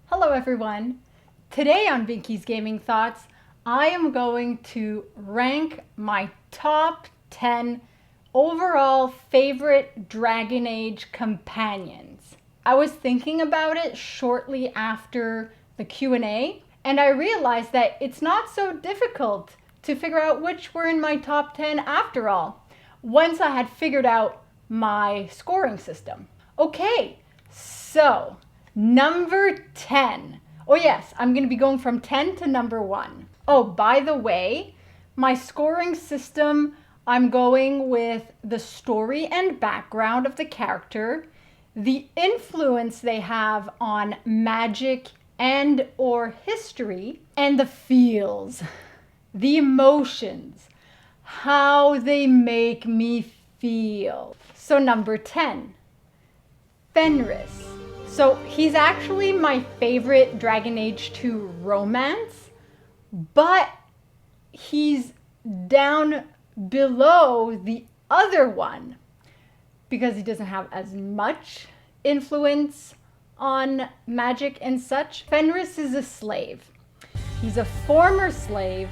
Hello everyone! Today on Binky's Gaming Thoughts, I am going to rank my top 10 overall favorite Dragon Age companions. I was thinking about it shortly after the Q&A, and I realized that it's not so difficult to figure out which were in my top 10 after all, once I had figured out my scoring system. Okay, so number 10. Oh yes, I'm going to be going from 10 to number 1. Oh, by the way, my scoring system, I'm going with the story and background of the character, the influence they have on magic and or history, and the feels, the emotions, how they make me feel. So number 10, Fenris. So he's actually my favorite Dragon Age 2 romance, but he's down below the other one because he doesn't have as much influence on magic and such. Fenris is a slave. He's a former slave,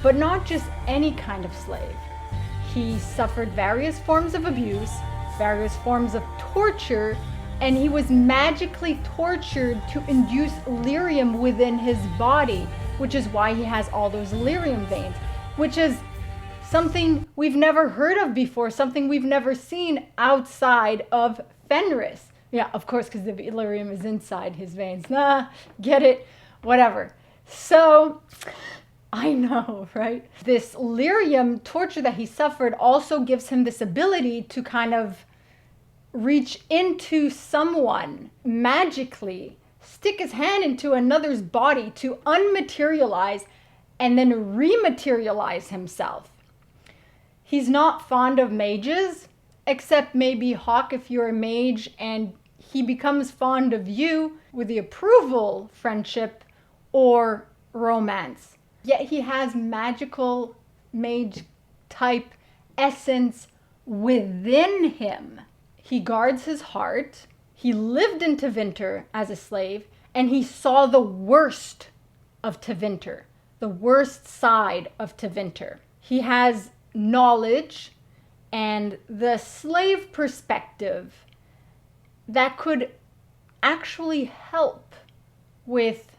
but not just any kind of slave. He suffered various forms of abuse, various forms of torture, and he was magically tortured to induce lyrium within his body, which is why he has all those lyrium veins, which is something we've never heard of before, something we've never seen outside of Fenris. Yeah, of course, because the lyrium is inside his veins. Nah, get it? Whatever. So, I know, right? This lyrium torture that he suffered also gives him this ability to kind of reach into someone magically, stick his hand into another's body to unmaterialize and then rematerialize himself. He's not fond of mages, except maybe Hawk if you're a mage and he becomes fond of you with the approval, friendship, or romance. Yet he has magical mage type essence within him. He guards his heart. He lived in Tevinter as a slave, and he saw the worst of Tevinter, the worst side of Tevinter. He has knowledge and the slave perspective that could actually help with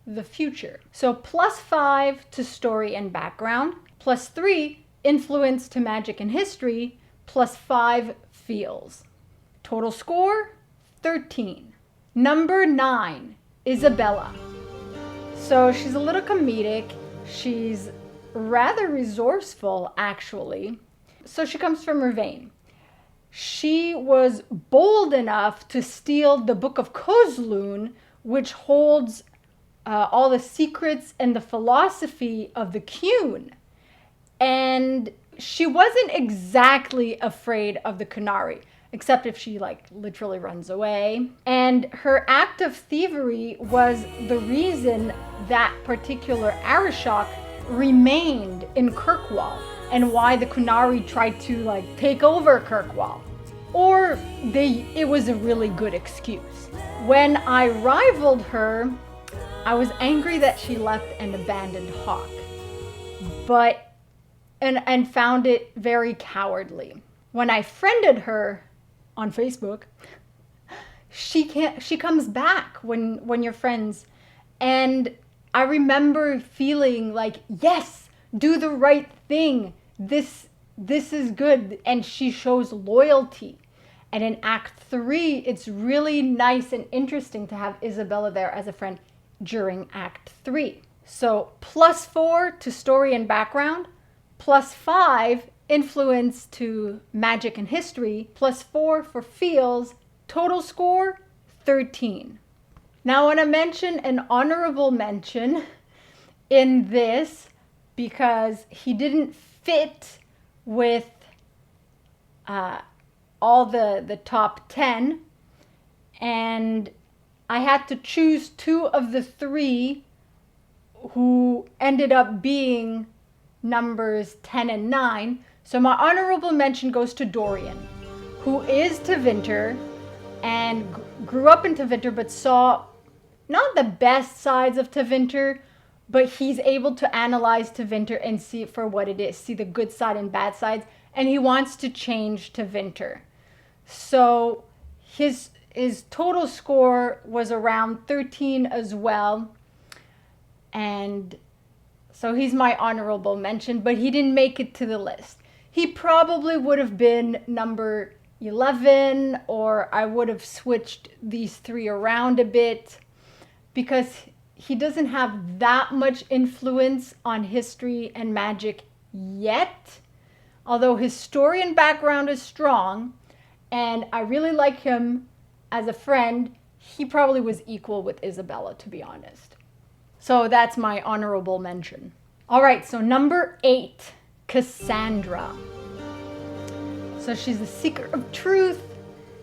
the future. So +5 to story and background, +3 influence to magic and history, +5 feels. Total score, 13. Number 9, Isabella. So she's a little comedic. She's rather resourceful, actually. So she comes from Ravane. She was bold enough to steal the Book of Kozlun, which holds all the secrets and the philosophy of the Qun. And she wasn't exactly afraid of the Qunari, except if she literally runs away. And her act of thievery was the reason that particular Arishok remained in Kirkwall and why the Qunari tried to take over Kirkwall. Or it was a really good excuse. When I rivaled her, I was angry that she left and abandoned Hawk. And found it very cowardly. When I friended her on Facebook, she comes back when you're friends. And I remember feeling like, yes, do the right thing. This is good. And she shows loyalty. And in Act 3, it's really nice and interesting to have Isabella there as a friend during Act 3. So +4 to story and background, +5 influence to magic and history, +4 for feels, total score 13. Now I want to mention an honorable mention in this because he didn't fit with all the top 10, and I had to choose 2 of the 3 who ended up being numbers 10 and 9. So my honorable mention goes to Dorian, who is Tevinter and grew up in Tevinter but saw not the best sides of Tevinter, but he's able to analyze Tevinter and see it for what it is, see the good side and bad sides, and he wants to change Tevinter. So his total score was around 13 as well, and so he's my honorable mention, but he didn't make it to the list. He probably would have been number 11, or I would have switched these three around a bit, because he doesn't have that much influence on history and magic yet, although his story and background is strong, and I really like him as a friend. He probably was equal with Isabella, to be honest. So that's my honorable mention. All right, so number 8, Cassandra. So she's the seeker of truth.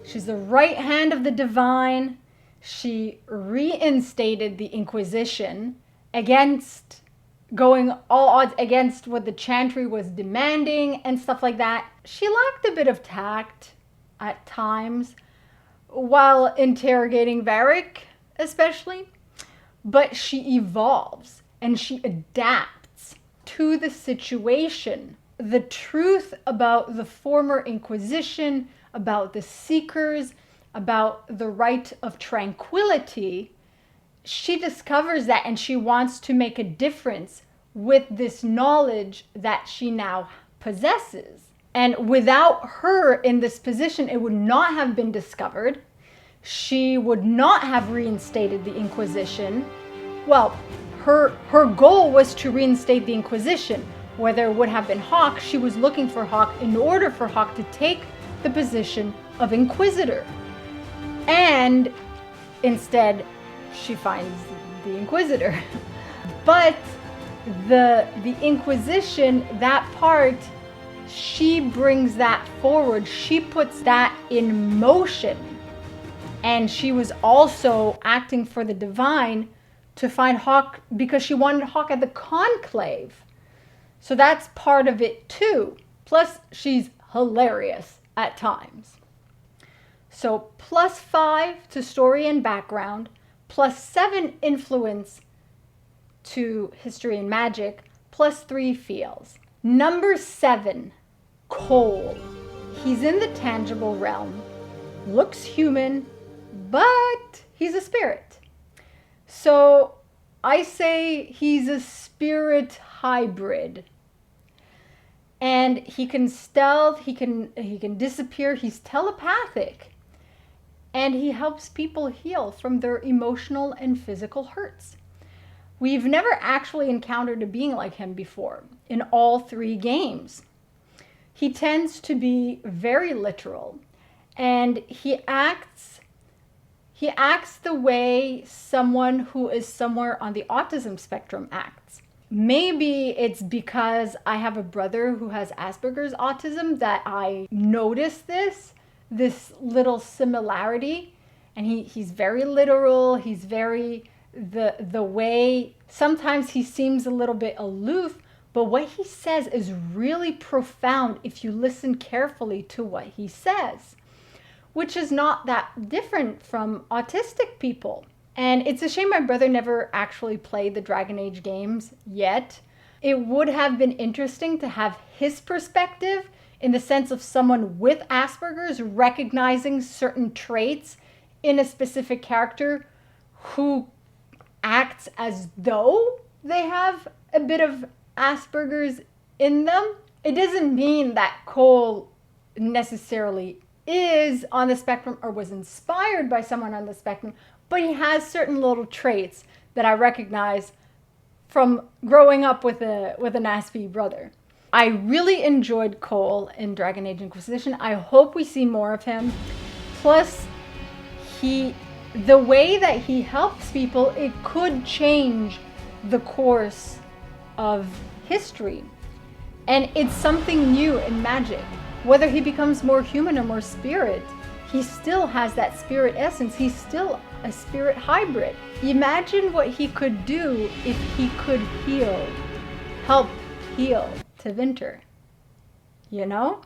She's the right hand of the divine. She reinstated the Inquisition against going all odds against what the Chantry was demanding and stuff like that. She lacked a bit of tact at times while interrogating Barrack, especially, but she evolves and she adapts to the situation. The truth about the former Inquisition, about the Seekers, about the right of tranquility, she discovers that and she wants to make a difference with this knowledge that she now possesses. And without her in this position, it would not have been discovered. She would not have reinstated the Inquisition. Well, her goal was to reinstate the Inquisition. Whether it would have been Hawke, she was looking for Hawke in order for Hawke to take the position of Inquisitor. And instead, she finds the Inquisitor. But the Inquisition, that part, she brings that forward. She puts that in motion. And she was also acting for the divine to find Hawke because she wanted Hawke at the conclave. So that's part of it too. Plus, she's hilarious at times. So +5 to story and background, +7 influence to history and magic, +3 feels. Number 7, Cole. He's in the tangible realm, looks human, but he's a spirit. So I say he's a spirit hybrid. And he can stealth, he can disappear, he's telepathic. And he helps people heal from their emotional and physical hurts. We've never actually encountered a being like him before in all 3 games. He tends to be very literal, and he acts the way someone who is somewhere on the autism spectrum acts. Maybe it's because I have a brother who has Asperger's autism that I notice this little similarity. And he's very literal. He's very, the way, sometimes he seems a little bit aloof, but what he says is really profound if you listen carefully to what he says, which is not that different from autistic people. And it's a shame my brother never actually played the Dragon Age games yet. It would have been interesting to have his perspective in the sense of someone with Asperger's recognizing certain traits in a specific character who acts as though they have a bit of Asperger's in them. It doesn't mean that Cole necessarily is on the spectrum or was inspired by someone on the spectrum, but he has certain little traits that I recognize from growing up with an Aspie brother. I really enjoyed Cole in Dragon Age Inquisition. I hope we see more of him. Plus, the way that he helps people, it could change the course of history. And it's something new in magic. Whether he becomes more human or more spirit, he still has that spirit essence. He's still a spirit hybrid. Imagine what he could do if he could help heal Tevinter. You know?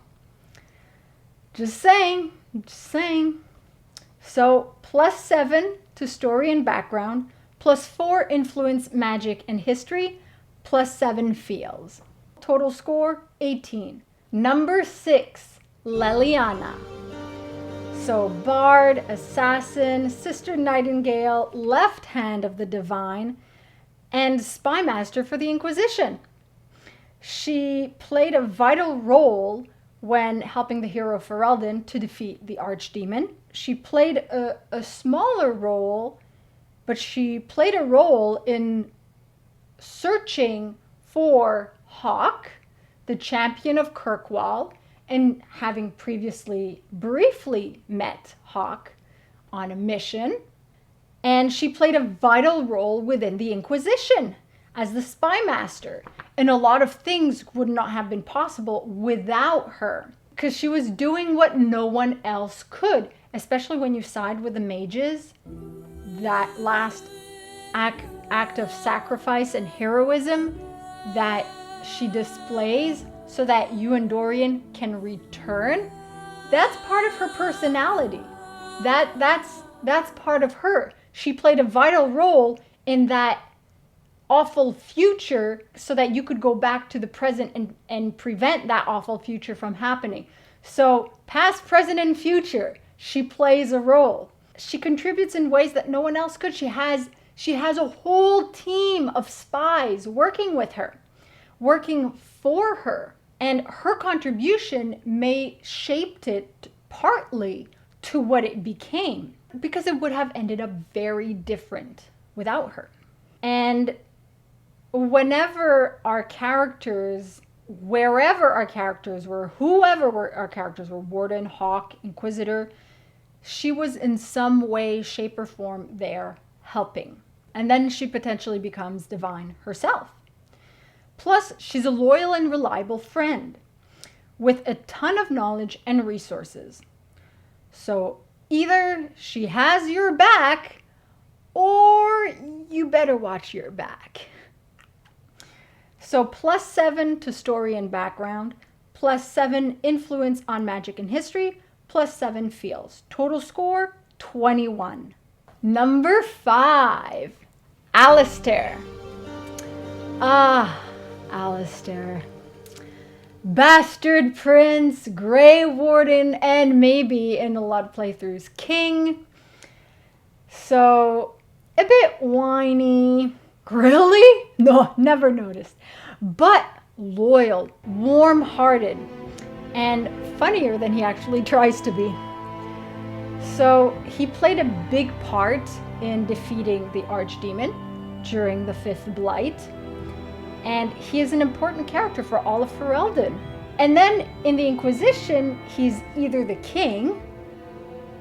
Just saying. So +7 to story and background, +4 influence, magic, and history, +7 feels. Total score, 18. Number 6, Liliana. So Bard, Assassin, Sister Nightingale, Left Hand of the Divine, and Spy Master for the Inquisition. She played a vital role when helping the hero Ferelden to defeat the Archdemon. She played a smaller role, but she played a role in searching for Hawke, the champion of Kirkwall, and having previously briefly met Hawke on a mission. And she played a vital role within the Inquisition as the Spy Master. And a lot of things would not have been possible without her, because she was doing what no one else could, especially when you side with the mages. That last act of sacrifice and heroism that she displays so that you and Dorian can return, that's part of her personality. That's part of her. She played a vital role in that awful future so that you could go back to the present and prevent that awful future from happening. So past, present, and future, she plays a role. She contributes in ways that no one else could. She has a whole team of spies working with her, working for her. And her contribution may shaped it partly to what it became, because it would have ended up very different without her. And whenever our characters, wherever our characters were, whoever our characters were, Warden, Hawke, Inquisitor, she was in some way, shape, or form there helping. And then she potentially becomes divine herself. Plus, she's a loyal and reliable friend with a ton of knowledge and resources. So either she has your back, or you better watch your back. So +7 to story and background, +7 influence on magic and history, +7 feels. Total score, 21. Number 5, Alastair. Alastair. Bastard Prince, Grey Warden, and maybe in a lot of playthroughs, King. So, a bit whiny. Really? No, never noticed. But loyal, warm-hearted, and funnier than he actually tries to be. So, he played a big part in defeating the Archdemon during the 5th Blight. And he is an important character for all of Ferelden. And then in the Inquisition, he's either the king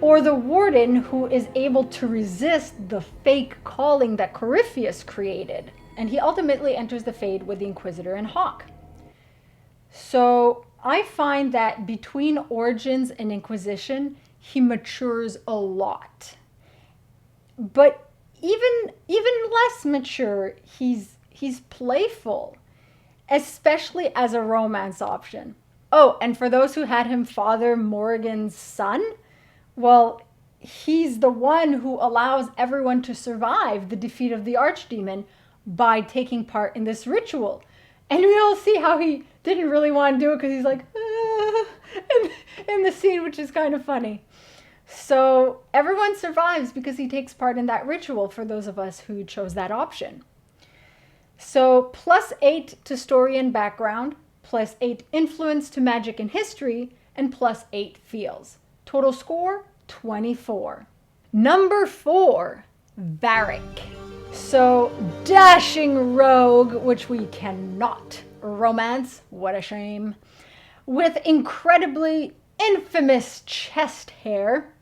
or the warden who is able to resist the fake calling that Corypheus created. And he ultimately enters the Fade with the Inquisitor and Hawke. So I find that between Origins and Inquisition, he matures a lot. But even less mature, he's playful, especially as a romance option. Oh, and for those who had him father Morrigan's son, well, he's the one who allows everyone to survive the defeat of the Archdemon by taking part in this ritual. And we'll see how he didn't really want to do it because he's like, in the scene, which is kind of funny. So everyone survives because he takes part in that ritual for those of us who chose that option. So +8 to story and background, +8 influence to magic and history, and +8 feels. Total score, 24. Number 4, Barrack. So dashing rogue, which we cannot romance, what a shame, with incredibly infamous chest hair,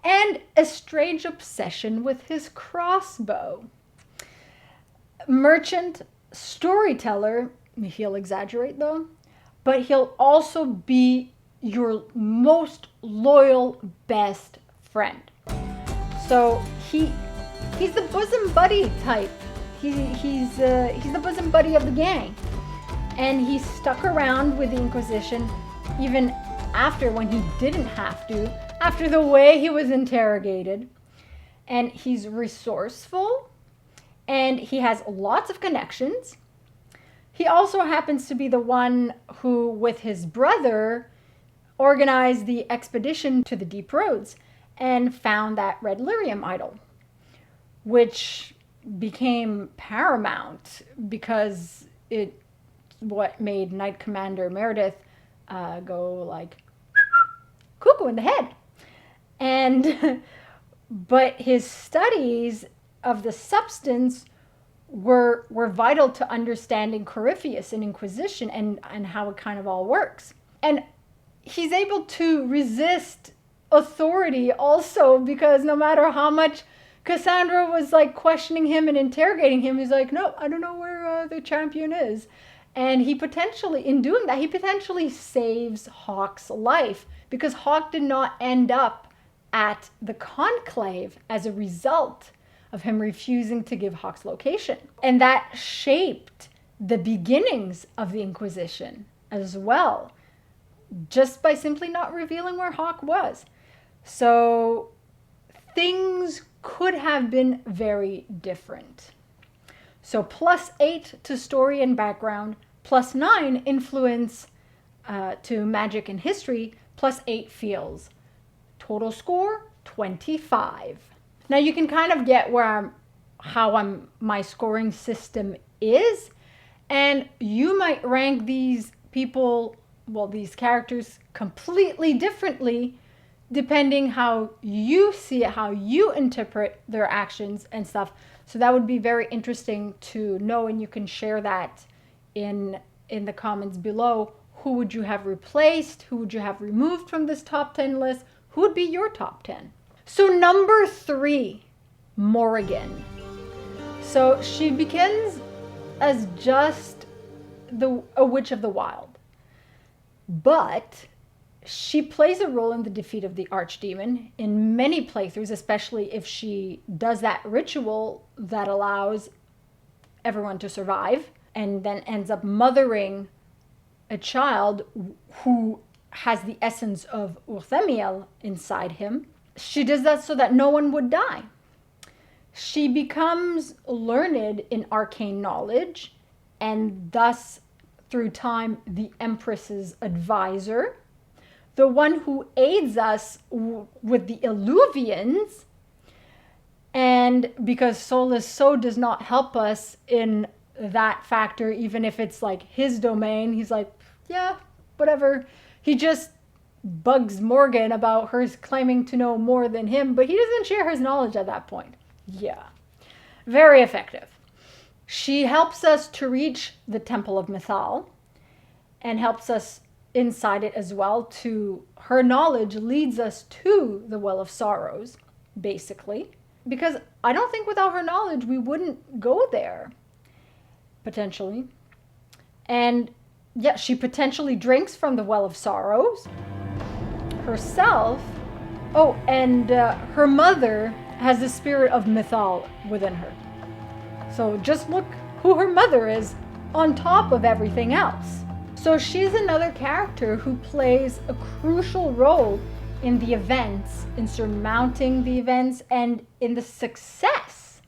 and a strange obsession with his crossbow. Merchant, storyteller, he'll exaggerate though, but he'll also be your most loyal best friend. So he's the bosom buddy type. He's the bosom buddy of the gang, and he stuck around with the Inquisition even after when he didn't have to, after the way he was interrogated. and he's resourceful, and he has lots of connections. He also happens to be the one who, with his brother, organized the expedition to the Deep Roads and found that red lyrium idol, which became paramount because it what made Knight Commander Meredith go like cuckoo in the head. And but his studies of the substance were vital to understanding Corypheus and Inquisition and how it kind of all works. And he's able to resist authority also, because no matter how much Cassandra was like questioning him and interrogating him, he's like, no, I don't know where the champion is. And he potentially, in doing that, he potentially saves Hawke's life, because Hawke did not end up at the conclave as a result of him refusing to give Hawke's location. And that shaped the beginnings of the Inquisition as well, just by simply not revealing where Hawke was. So things could have been very different. So +8 to story and background, +9 influence to magic and history, +8 feels. Total score, 25. Now you can kind of get where my scoring system is, and you might rank these people, well, these characters completely differently depending how you see it, how you interpret their actions and stuff. So that would be very interesting to know, and you can share that in the comments below. Who would you have replaced? Who would you have removed from this top 10 list? Who would be your top 10? So number 3, Morrigan. So she begins as just a witch of the wild, but she plays a role in the defeat of the archdemon in many playthroughs, especially if she does that ritual that allows everyone to survive and then ends up mothering a child who has the essence of Urthemiel inside him. She does that so that no one would die. She becomes learned in arcane knowledge, and thus, through time, the Empress's advisor, the one who aids us with the Illuvians. And because Solus So does not help us in that factor, even if it's like his domain, he's like, yeah, whatever. He just bugs Morgan about her claiming to know more than him, but he doesn't share his knowledge at that point. Yeah, very effective. She helps us to reach the Temple of Mythal and helps us inside it as well. To her knowledge leads us to the Well of Sorrows, basically, because I don't think without her knowledge we wouldn't go there, potentially. And yeah, she potentially drinks from the Well of Sorrows herself. Oh, and her mother has the spirit of Mythal within her. So just look who her mother is on top of everything else. So she's another character who plays a crucial role in the events, in surmounting the events, and in the success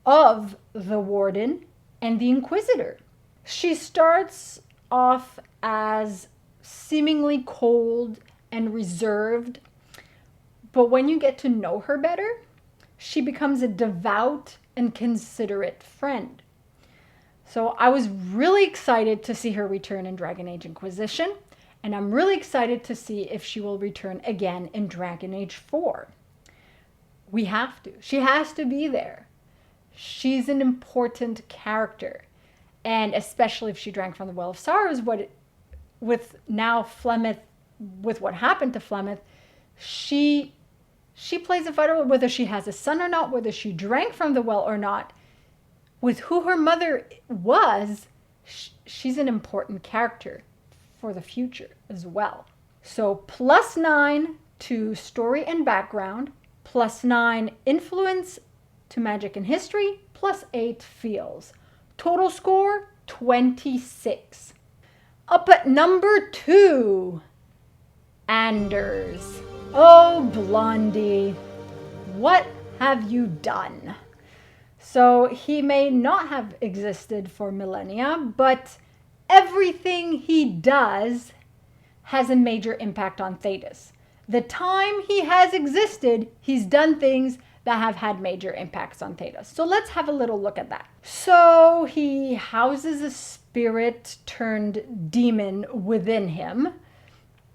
of the Warden and the Inquisitor. She starts off as seemingly cold and reserved, but when you get to know her better, she becomes a devout and considerate friend. So I was really excited to see her return in Dragon Age Inquisition, and I'm really excited to see if she will return again in Dragon Age 4. We have to. She has to be there. She's an important character, and especially if she drank from the Well of Sorrows, with now Flemeth, with what happened to Flemeth, she plays a vital role, whether she has a son or not, whether she drank from the well or not. With who her mother was, she's an important character for the future as well. So +9 to story and background, +9 influence to magic and history, +8 feels. Total score, 26. Up at number 2, Anders. Oh, Blondie. What have you done? So he may not have existed for millennia, but everything he does has a major impact on Thetis. The time he has existed, he's done things that have had major impacts on Thetis. So let's have a little look at that. So he houses a spirit turned demon within him.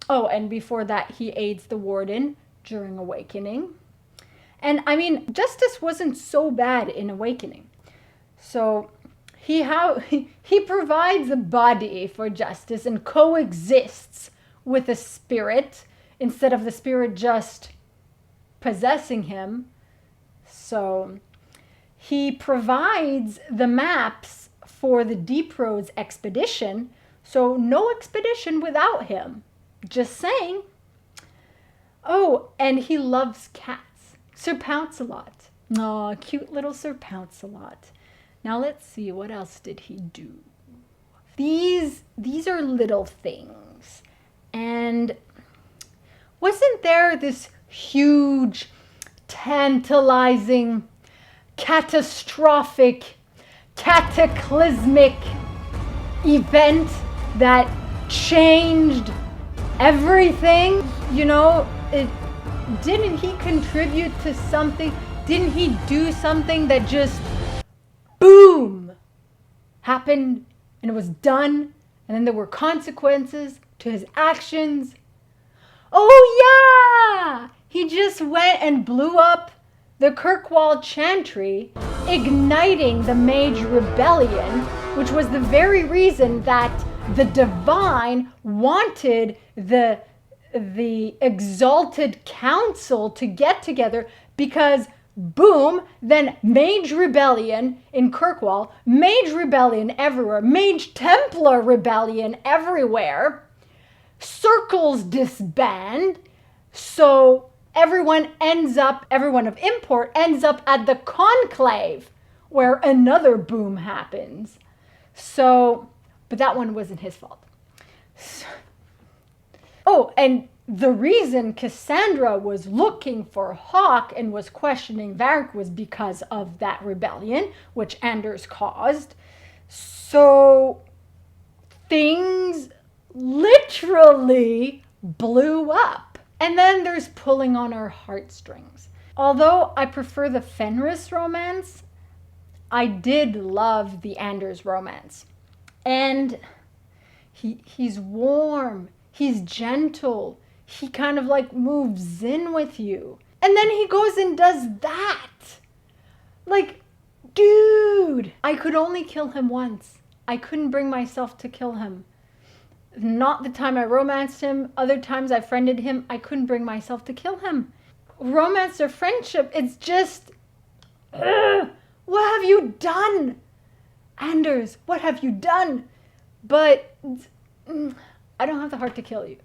Oh, and before that, he aids the warden during awakening. And I mean, justice wasn't so bad in awakening. So he provides a body for justice and coexists with a spirit instead of the spirit just possessing him. So he provides the maps for the Deep Roads expedition. So no expedition without him. Just saying. Oh, and he loves cats. Sir Pounce-a-Lot. Aw, cute little Sir Pounce-a-Lot. Now let's see, what else did he do? These are little things. And wasn't there this huge, tantalizing, catastrophic, cataclysmic event that changed everything? You know, didn't he contribute to something? Didn't he do something that just, boom, happened and it was done? And then there were consequences to his actions. Oh yeah! He just went and blew up the Kirkwall Chantry, igniting the Mage Rebellion, which was the very reason that the Divine wanted the Exalted Council to get together, because boom, then Mage Rebellion in Kirkwall, Mage Rebellion everywhere, Mage Templar Rebellion everywhere, circles disband, so everyone of import ends up at the Conclave, where another boom happens. So, but that one wasn't his fault. Oh, and the reason Cassandra was looking for Hawk and was questioning Barrack was because of that rebellion, which Anders caused. So things literally blew up. And then there's pulling on our heartstrings. Although I prefer the Fenris romance, I did love the Anders romance. And he's warm. He's gentle. He kind of like moves in with you. And then he goes and does that. Like, dude, I could only kill him once. I couldn't bring myself to kill him. Not the time I romanced him. Other times I friended him. I couldn't bring myself to kill him. Romance or friendship, it's just, what have you done? Anders, what have you done? But I don't have the heart to kill you.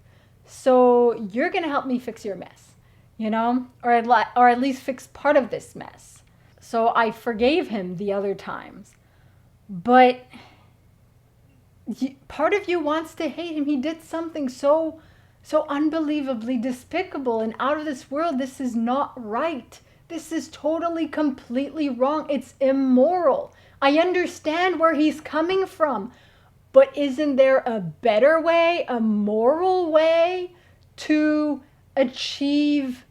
So you're going to help me fix your mess, you know, or at least fix part of this mess. So I forgave him the other times. But part of you wants to hate him. He did something so unbelievably despicable and out of this world. This is not right. This is totally, completely wrong. It's immoral. I understand where he's coming from. But isn't there a better way, a moral way to achieve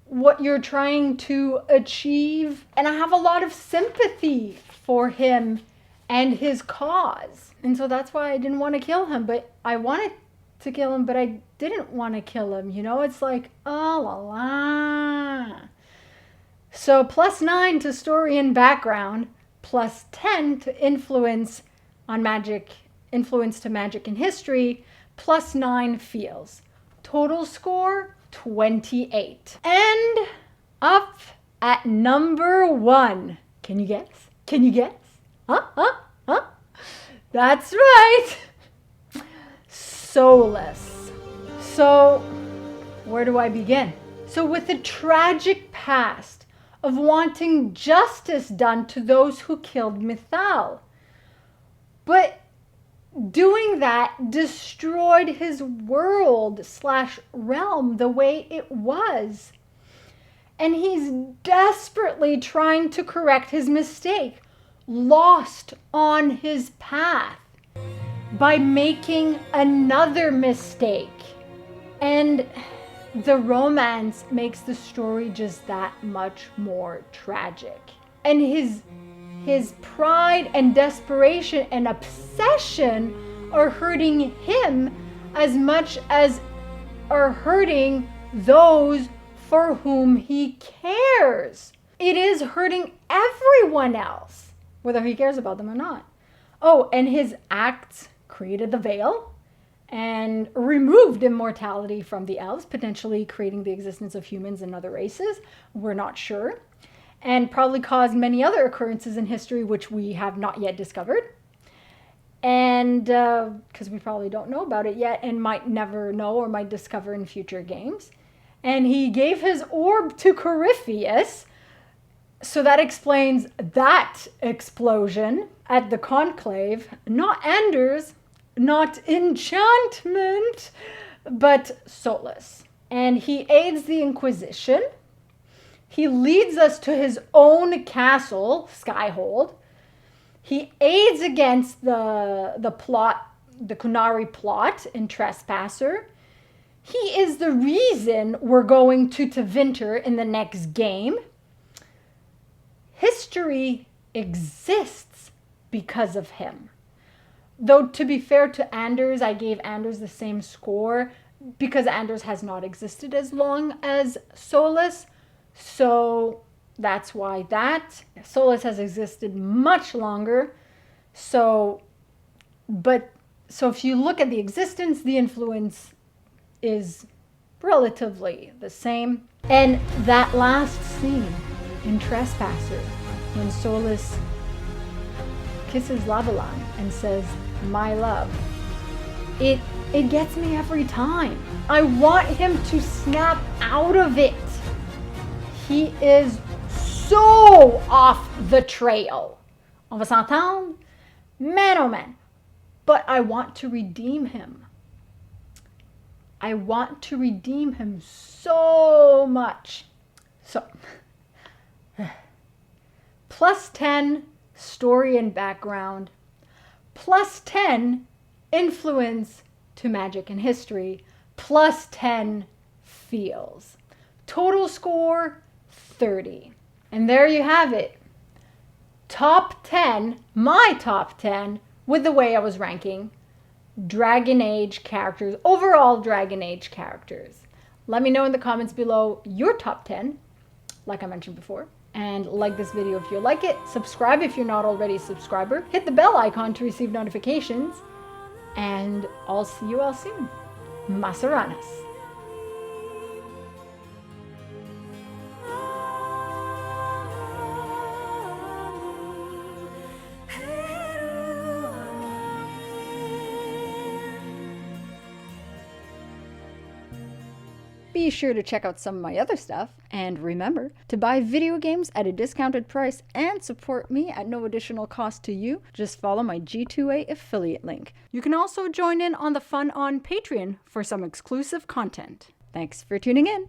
what you're trying to achieve? And I have a lot of sympathy for him and his cause. And so that's why I didn't want to kill him. But I wanted to kill him, but I didn't want to kill him. You know, it's like, oh la la. So +9 to story and background, +10 to influence to magic and history, +9 feels. Total score, 28. And up at number 1. Can you guess? Can you guess? Huh? That's right. Soulless. So, where do I begin? So with a tragic past of wanting justice done to those who killed Mithal. But doing that destroyed his world / realm the way it was. And he's desperately trying to correct his mistake, lost on his path, by making another mistake. And the romance makes the story just that much more tragic. And his pride and desperation and obsession are hurting him as much as are hurting those for whom he cares. It is hurting everyone else, whether he cares about them or not. Oh, and his acts created the veil and removed immortality from the elves, potentially creating the existence of humans and other races. We're not sure. And probably caused many other occurrences in history which we have not yet discovered. And because we probably don't know about it yet and might never know or might discover in future games. And he gave his orb to Corypheus. So that explains that explosion at the conclave. Not Anders, not enchantment, but solace. And he aids the Inquisition. He leads us to his own castle, Skyhold. He aids against the plot, the Kunari plot in Trespasser. He is the reason we're going to Tevinter in the next game. History exists because of him. Though, to be fair to Anders, I gave Anders the same score because Anders has not existed as long as Solus. So that's why that. Solus has existed much longer. So if you look at the existence, the influence is relatively the same. And that last scene in Trespasser, when Solus kisses Lavalon and says, "My love," it gets me every time. I want him to snap out of it. He is so off the trail. On va s'entendre? Man, oh man. But I want to redeem him. I want to redeem him so much. So, plus 10 story and background, plus 10 influence to magic and history, plus 10 feels. Total score 30. And there you have it. Top 10, my top 10, with the way I was ranking Dragon Age characters, overall Dragon Age characters. Let me know in the comments below your top 10, like I mentioned before. And like this video if you like it. Subscribe if you're not already a subscriber. Hit the bell icon to receive notifications. And I'll see you all soon. Masaranas. Be sure to check out some of my other stuff, and remember to buy video games at a discounted price and support me at no additional cost to you. Just follow my G2A affiliate link. You can also join in on the fun on Patreon for some exclusive content. Thanks for tuning in.